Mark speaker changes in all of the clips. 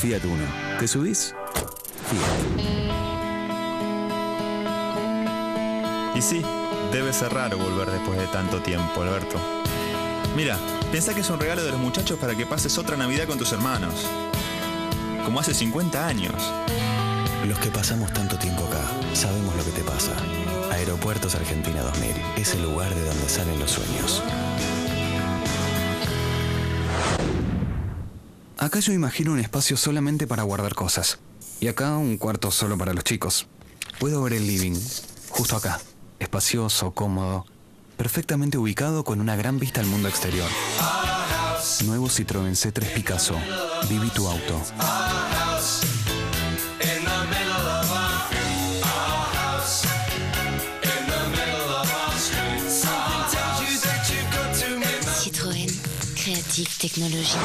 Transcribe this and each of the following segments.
Speaker 1: Fiat Uno. ¿Te subís? Fiat.
Speaker 2: Y sí, debe ser raro volver después de tanto tiempo, Alberto. Mira, pensá que es un regalo de los muchachos para que pases otra Navidad con tus hermanos. Como hace 50 años.
Speaker 1: Los que pasamos tanto tiempo acá, sabemos lo que te pasa. Aeropuertos Argentina 2000 es el lugar de donde salen los sueños. Acá yo imagino un espacio solamente para guardar cosas. Y acá un cuarto solo para los chicos. Puedo ver el living, justo acá. Espacioso, cómodo, perfectamente ubicado con una gran vista al mundo exterior. Nuevo Citroën C3 Picasso. Viví tu auto.
Speaker 3: Citroën. Creative Technologie.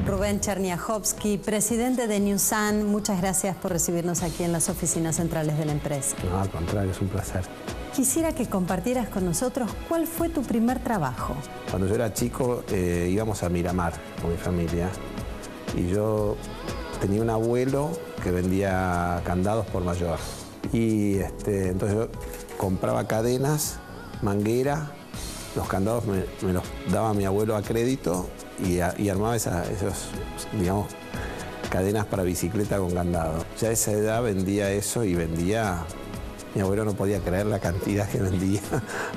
Speaker 4: Rubén Cherniachovsky, presidente de Newsan, muchas gracias por recibirnos aquí en las oficinas centrales de la empresa.
Speaker 5: No, al contrario, es un placer.
Speaker 4: Quisiera que compartieras con nosotros cuál fue tu primer trabajo.
Speaker 5: Cuando yo era chico íbamos a Miramar con mi familia y yo tenía un abuelo que vendía candados por mayor. Y entonces yo compraba cadenas, manguera, los candados me los daba mi abuelo a crédito y armaba esos, digamos, cadenas para bicicleta con candado. Ya a esa edad vendía eso y vendía... Mi abuelo no podía creer la cantidad que vendía.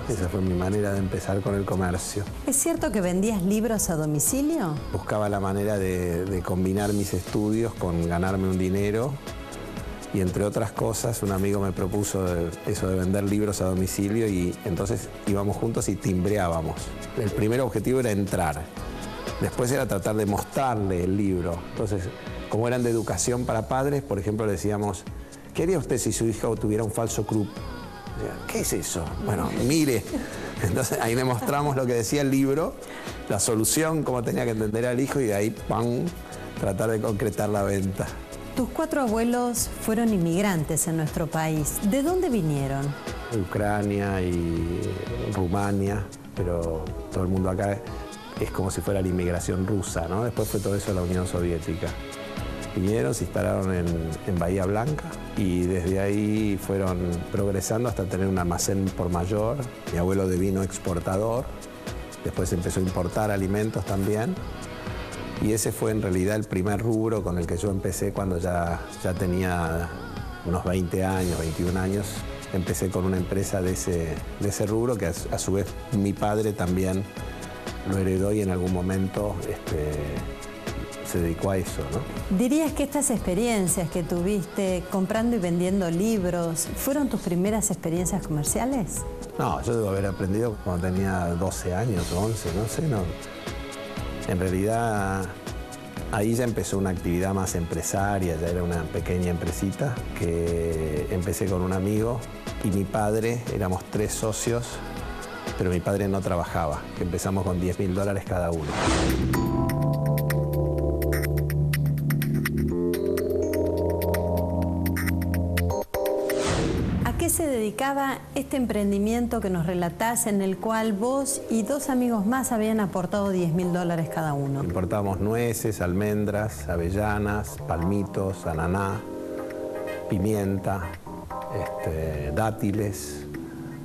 Speaker 5: Esa fue mi manera de empezar con el comercio.
Speaker 4: ¿Es cierto que vendías libros a domicilio?
Speaker 5: Buscaba la manera de combinar mis estudios con ganarme un dinero. Y entre otras cosas, un amigo me propuso eso de vender libros a domicilio y entonces íbamos juntos y timbreábamos. El primer objetivo era entrar. Después era tratar de mostrarle el libro. Entonces, como eran de educación para padres, por ejemplo, le decíamos, ¿qué haría usted si su hijo tuviera un falso club? ¿Qué es eso? Bueno, mire. Entonces ahí le mostramos lo que decía el libro, la solución, cómo tenía que entender al hijo y de ahí, ¡pam!, tratar de concretar la venta.
Speaker 4: Tus 4 abuelos fueron inmigrantes en nuestro país. ¿De dónde vinieron?
Speaker 5: Ucrania y Rumania, pero todo el mundo acá es como si fuera la inmigración rusa, ¿no? Después fue todo eso la Unión Soviética. Vinieron, se instalaron en Bahía Blanca y desde ahí fueron progresando hasta tener un almacén por mayor. Mi abuelo de vino exportador, después empezó a importar alimentos también. Y ese fue en realidad el primer rubro con el que yo empecé cuando ya tenía unos 20 años, 21 años. Empecé con una empresa de ese rubro que a su vez mi padre también lo heredó y en algún momento se dedicó a eso, ¿no?
Speaker 4: ¿Dirías que estas experiencias que tuviste comprando y vendiendo libros fueron tus primeras experiencias comerciales?
Speaker 5: No, yo debo haber aprendido cuando tenía 12 años o 11, no sé, no. En realidad, ahí ya empezó una actividad más empresaria, ya era una pequeña empresita que empecé con un amigo y mi padre, éramos 3 socios, pero mi padre no trabajaba, que empezamos con $10.000 cada uno.
Speaker 4: ¿A qué se dedicaba este emprendimiento que nos relatás en el cual vos y 2 amigos más habían aportado $10.000 cada uno?
Speaker 5: Importábamos nueces, almendras, avellanas, palmitos, ananá, pimienta, dátiles,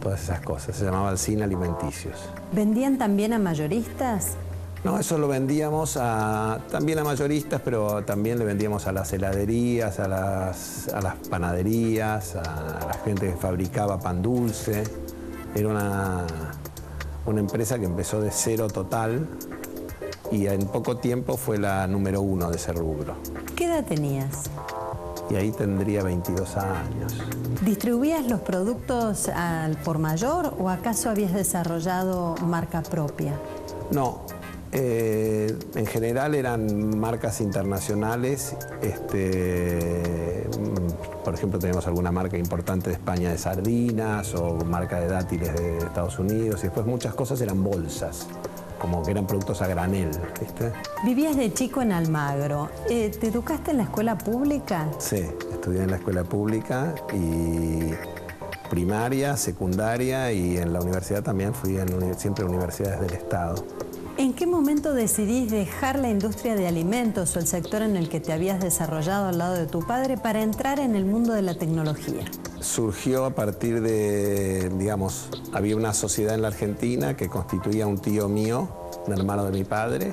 Speaker 5: todas esas cosas. Se llamaba Alsina Alimenticios.
Speaker 4: ¿Vendían también a mayoristas?
Speaker 5: No, eso lo vendíamos también a mayoristas, pero también le vendíamos a las heladerías, a las panaderías, a la gente que fabricaba pan dulce. Era una empresa que empezó de cero total y en poco tiempo fue la número 1 de ese rubro.
Speaker 4: ¿Qué edad tenías?
Speaker 5: Y ahí tendría 22 años.
Speaker 4: ¿Distribuías los productos al por mayor o acaso habías desarrollado marca propia?
Speaker 5: No. En general eran marcas internacionales, por por ejemplo, tenemos alguna marca importante de España de sardinas o marca de dátiles de Estados Unidos, y después muchas cosas eran bolsas, como que eran productos a granel, ¿viste?
Speaker 4: Vivías de chico en Almagro. ¿Te educaste en la escuela pública?
Speaker 5: Sí, estudié en la escuela pública y primaria, secundaria, y en la universidad también fui siempre a universidades del Estado.
Speaker 4: ¿En qué momento decidís dejar la industria de alimentos o el sector en el que te habías desarrollado al lado de tu padre para entrar en el mundo de la tecnología?
Speaker 5: Surgió a partir de, digamos, había una sociedad en la Argentina que constituía un tío mío, un hermano de mi padre,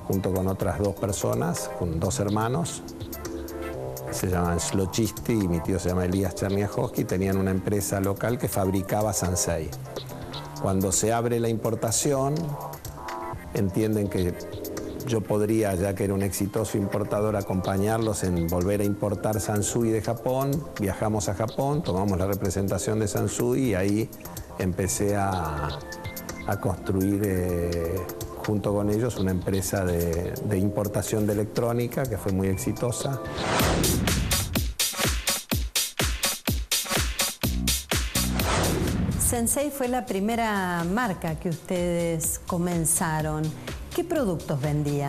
Speaker 5: junto con otras dos personas, con dos hermanos. Se llamaban Slochisti y mi tío se llama Elías Cherniajowski. Tenían una empresa local que fabricaba Sansei. Cuando se abre la importación, entienden que yo podría, ya que era un exitoso importador, acompañarlos en volver a importar Sansui de Japón. Viajamos a Japón, tomamos la representación de Sansui y ahí empecé a construir junto con ellos una empresa de importación de electrónica que fue muy exitosa.
Speaker 4: Sensei fue la primera marca que ustedes comenzaron. ¿Qué productos vendía?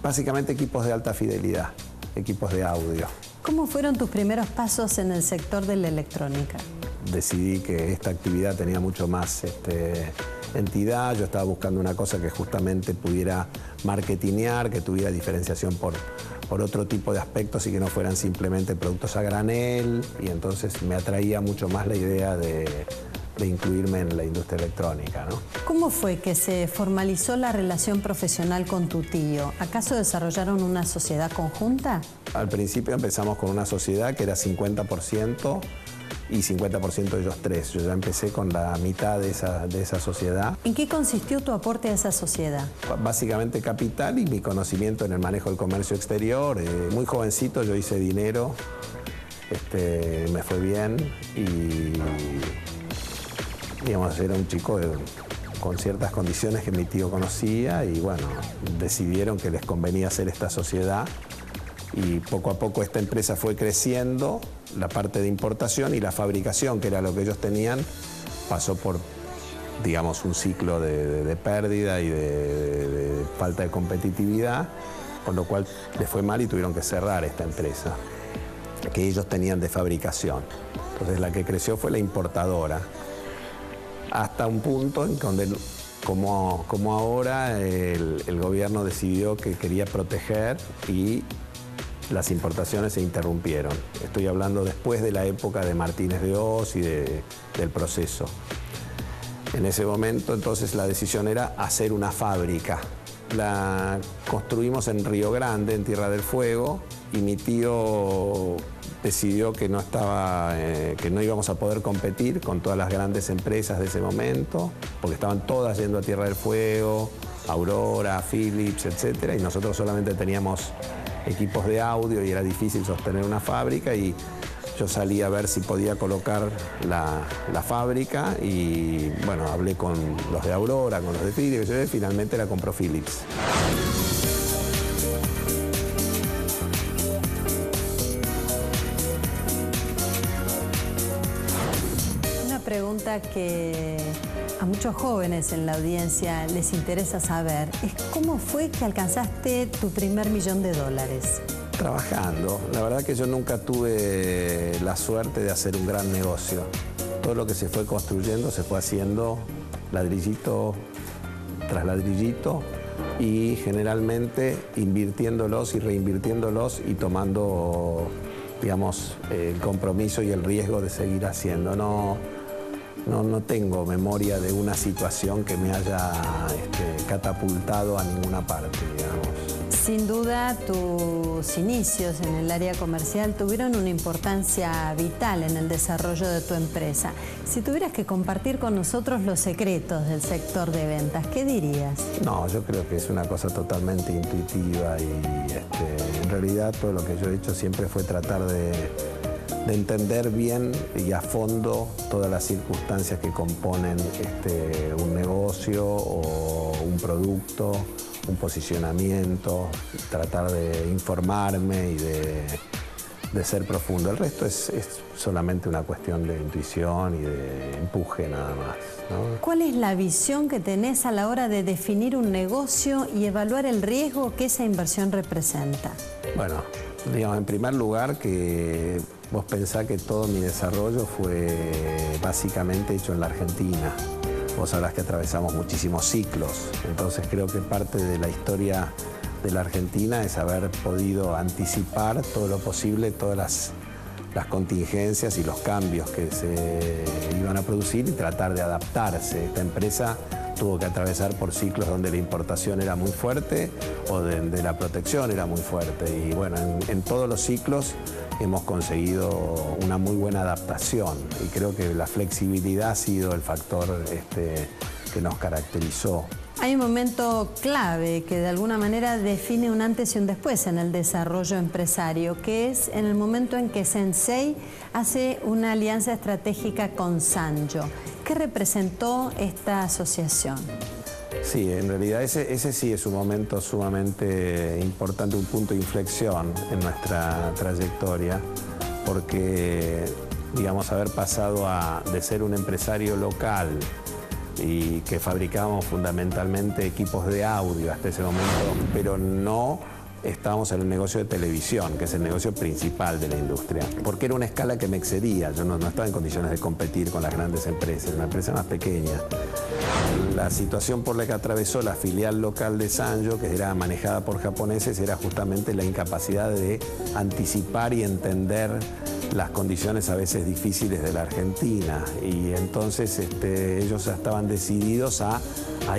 Speaker 5: Básicamente equipos de alta fidelidad, equipos de audio.
Speaker 4: ¿Cómo fueron tus primeros pasos en el sector de la electrónica?
Speaker 5: Decidí que esta actividad tenía mucho más entidad. Yo estaba buscando una cosa que justamente pudiera marketinear, que tuviera diferenciación por otro tipo de aspectos y que no fueran simplemente productos a granel. Y entonces me atraía mucho más la idea de incluirme en la industria electrónica, ¿no?
Speaker 4: ¿Cómo fue que se formalizó la relación profesional con tu tío? ¿Acaso desarrollaron una sociedad conjunta?
Speaker 5: Al principio empezamos con una sociedad que era 50% y 50% ellos tres. Yo ya empecé con la mitad de esa sociedad.
Speaker 4: ¿En qué consistió tu aporte a esa sociedad?
Speaker 5: Básicamente capital y mi conocimiento en el manejo del comercio exterior. Muy jovencito yo hice dinero, me fue bien y digamos, era un chico con ciertas condiciones que mi tío conocía y bueno, decidieron que les convenía hacer esta sociedad y poco a poco esta empresa fue creciendo, la parte de importación y la fabricación, que era lo que ellos tenían, pasó por, digamos, un ciclo de pérdida y de falta de competitividad, con lo cual les fue mal y tuvieron que cerrar esta empresa que ellos tenían de fabricación. Entonces la que creció fue la importadora. Hasta un punto en donde, como ahora, el gobierno decidió que quería proteger y las importaciones se interrumpieron. Estoy hablando después de la época de Martínez de Oz y del proceso. En ese momento, entonces, la decisión era hacer una fábrica. La construimos en Río Grande, en Tierra del Fuego, y mi tío decidió que no íbamos a poder competir con todas las grandes empresas de ese momento, porque estaban todas yendo a Tierra del Fuego, Aurora, Philips, etc. Y nosotros solamente teníamos equipos de audio y era difícil sostener una fábrica y yo salí a ver si podía colocar la fábrica y bueno, hablé con los de Aurora, con los de Philips, y finalmente la compró Philips.
Speaker 4: Pregunta que a muchos jóvenes en la audiencia les interesa saber es ¿cómo fue que alcanzaste tu primer $1.000.000?
Speaker 5: Trabajando. La verdad que yo nunca tuve la suerte de hacer un gran negocio. Todo lo que se fue construyendo se fue haciendo ladrillito tras ladrillito y generalmente invirtiéndolos y reinvirtiéndolos y tomando, digamos, el compromiso y el riesgo de seguir haciendo. No tengo memoria de una situación que me haya catapultado a ninguna parte, digamos.
Speaker 4: Sin duda, tus inicios en el área comercial tuvieron una importancia vital en el desarrollo de tu empresa. Si tuvieras que compartir con nosotros los secretos del sector de ventas, ¿qué dirías?
Speaker 5: No, yo creo que es una cosa totalmente intuitiva y en realidad todo lo que yo he hecho siempre fue tratar de entender bien y a fondo todas las circunstancias que componen un negocio o un producto, un posicionamiento, tratar de informarme y ser profundo. El resto es solamente una cuestión de intuición y de empuje nada más, ¿no?
Speaker 4: ¿Cuál es la visión que tenés a la hora de definir un negocio y evaluar el riesgo que esa inversión representa?
Speaker 5: Bueno, digamos, en primer lugar, que vos pensás que todo mi desarrollo fue básicamente hecho en la Argentina. Vos sabrás que atravesamos muchísimos ciclos, entonces creo que parte de la historia de la Argentina es haber podido anticipar todo lo posible, todas las contingencias y los cambios que se iban a producir y tratar de adaptarse. Esta empresa tuvo que atravesar por ciclos donde la importación era muy fuerte o donde la protección era muy fuerte. Y bueno, en todos los ciclos hemos conseguido una muy buena adaptación y creo que la flexibilidad ha sido el factor que nos caracterizó.
Speaker 4: Hay un momento clave que de alguna manera define un antes y un después en el desarrollo empresario, que es en el momento en que Sensei hace una alianza estratégica con Sanyo. ¿Qué representó esta asociación?
Speaker 5: Sí, en realidad ese sí es un momento sumamente importante, un punto de inflexión en nuestra trayectoria, porque, digamos, haber pasado de ser un empresario local y que fabricábamos fundamentalmente equipos de audio hasta ese momento, pero no estábamos en el negocio de televisión, que es el negocio principal de la industria, porque era una escala que me excedía. Yo no estaba en condiciones de competir con las grandes empresas, una empresa más pequeña. La situación por la que atravesó la filial local de Sanyo, que era manejada por japoneses, era justamente la incapacidad de anticipar y entender las condiciones a veces difíciles de la Argentina, y entonces ellos estaban decididos a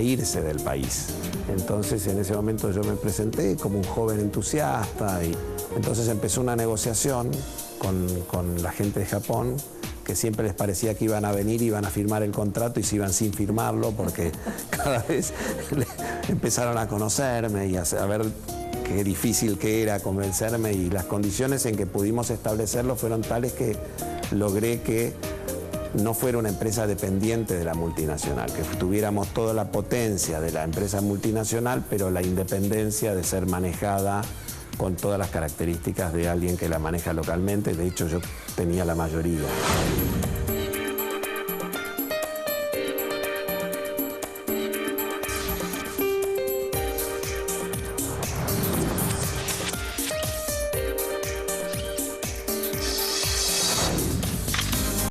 Speaker 5: irse del país. Entonces en ese momento yo me presenté como un joven entusiasta y entonces empezó una negociación con la gente de Japón, que siempre les parecía que iban a venir, iban a firmar el contrato y se iban sin firmarlo, porque cada vez empezaron a conocerme y a ver qué difícil que era convencerme, y las condiciones en que pudimos establecerlo fueron tales que logré que no fuera una empresa dependiente de la multinacional, que tuviéramos toda la potencia de la empresa multinacional, pero la independencia de ser manejada con todas las características de alguien que la maneja localmente. De hecho, yo tenía la mayoría.